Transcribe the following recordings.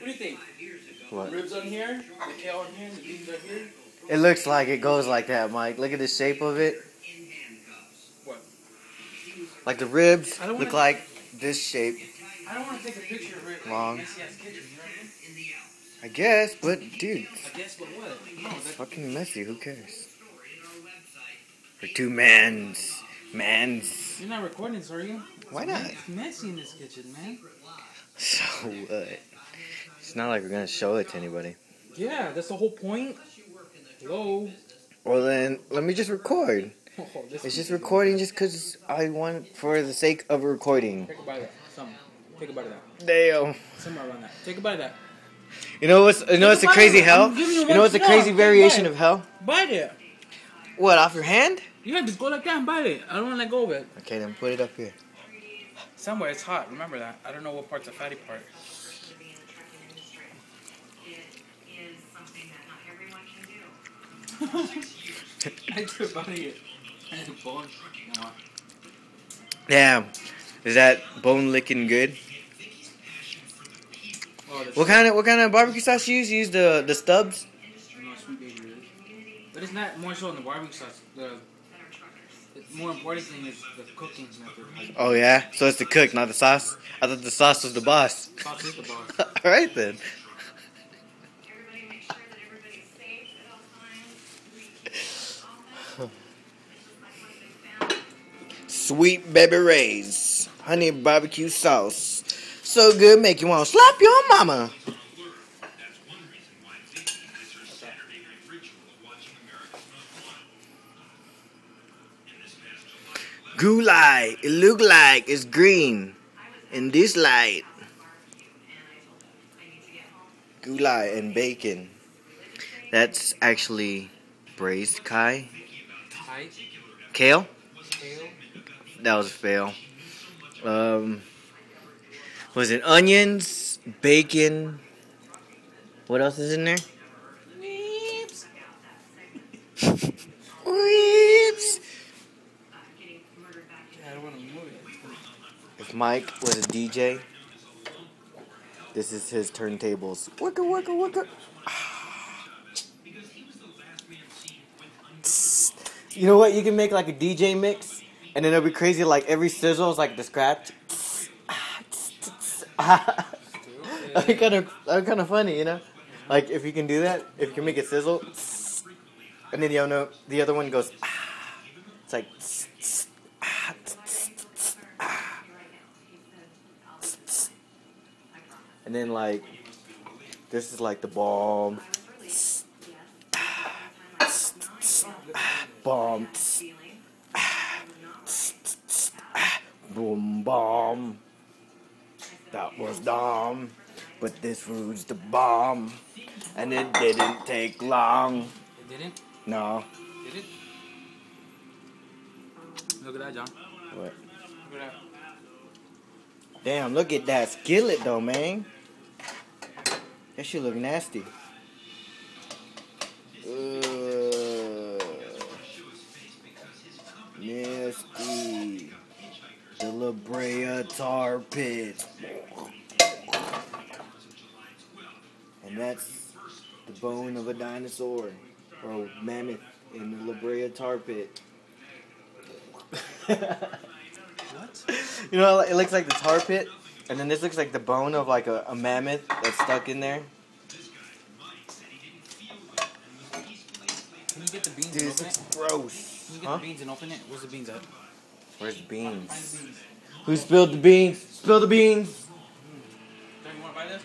do you think? What? Ribs on here, the kale on here, the beans on here. It looks like it goes like that, Mike. Look at the shape of it. What? Like the ribs I don't look wanna- like this shape. I don't want to take a picture of it. Long. Messy ass kitchen, you know what I mean? I guess, but dude, I guess, but what? No, it's that's fucking messy. Who cares? For two mans. You're not recording this, are you? Why not? It's messy in this kitchen, man. So what? It's not like we're gonna show it to anybody. Yeah, that's the whole point. Hello. Well then, let me just record. Oh, It's just recording just because I want, for the sake of recording. Take a bite of that. Something. Take a bite of that. Damn. Somewhere around that. Take a bite of that. You know what's a crazy hell? You know what's a crazy variation of hell? Bite it. What, off your hand? Yeah, just go like that and bite it. I don't want to let go of it. Okay, then put it up here. Somewhere it's hot. Remember that. I don't know what part's the fatty part. I took bite it. I had a bone. No. Damn. Is that bone licking good? Oh, What kind of barbecue sauce you use? You use the stubs? No, sweet baby ribs. But it's not more so in the barbecue sauce. The more important thing is the cooking method. Oh yeah? So it's the cook, not the sauce? I thought the sauce was the boss. Sauce is the boss. Alright then. Everybody make sure that everybody's safe at all times. Sweet baby Ray's honey barbecue sauce. So good, make you want to slap your mama. Gulai, it look like it's green in this light. Gulai and bacon. That's actually braised kale. Kale? Kale. That was a fail. Was it onions, bacon? What else is in there? Weeps. Weeps. I don't want to move it. If Mike was a DJ, this is his turntables. Wicka, wicka, wicka. You know what? You can make like a DJ mix, and then it'll be crazy. Like every sizzle is like the scratch. That'd kind of funny, you know. Like if you can do that, if you can make it sizzle, and then the other one goes. It's like. And then like this is like the bomb. Bomb. Boom bomb. That was dumb. But this food's the bomb. And it didn't take long. It didn't? No. Did it? Look at that, John. What? Look at that. Damn, look at that skillet though, man. That shit look nasty. Nasty. The La Brea tar pit. And that's the bone of a dinosaur. Or a mammoth in the La Brea tar pit. What? You know, it looks like the tar pit. And then this looks like the bone of like a mammoth that's stuck in there. Can you get the beans Dude, and this open looks it? gross. Can you get the beans and open it? Where's the beans at? Where's the beans? Find the beans. Who spilled the beans? Spill the beans! Don't you want to buy this?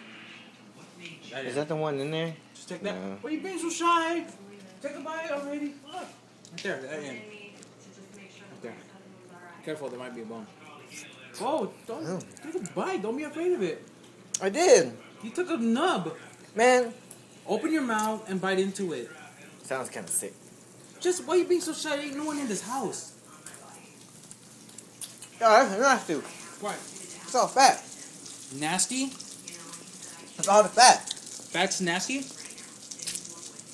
Is that the one in there? Just take that. No. Why are you being so shy? Take a bite already. Look. Right there, that end. Right there. Careful, there might be a bone. Whoa, don't take a bite. Don't be afraid of it. I did. You took a nub. Man. Open your mouth and bite into it. Sounds kind of sick. Just, why are you being so shy? There ain't no one in this house. Yeah, that's nasty. Why? It's all fat. Nasty? It's all the fat. Fat's nasty?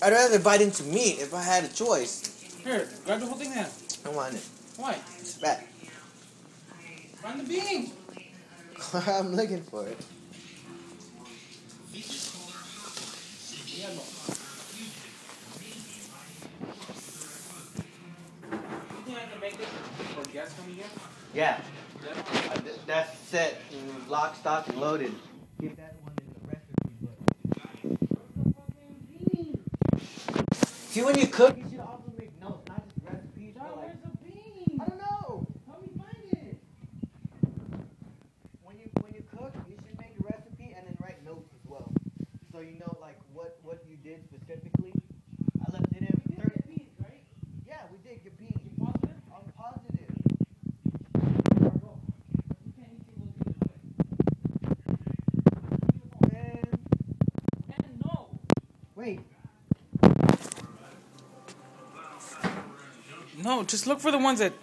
I'd rather bite into meat if I had a choice. Here, grab the whole thing then. I want it. Why? It's fat. Find the beans. I'm looking for it. Yeah. That's set, lock, stock, and loaded. Keep that one in the recipe book. See, when you cook, you should also make notes, not just recipes. John, but like, where's the bean? I don't know. Help me find it. When you cook, you should make a recipe and then write notes as well, so you know like what you did specifically. I left it in. We did get beans, right? Yeah, we did get beans. You positive? I'm positive. Go. You can't eat those beans away. And no. Wait. No, just look for the ones that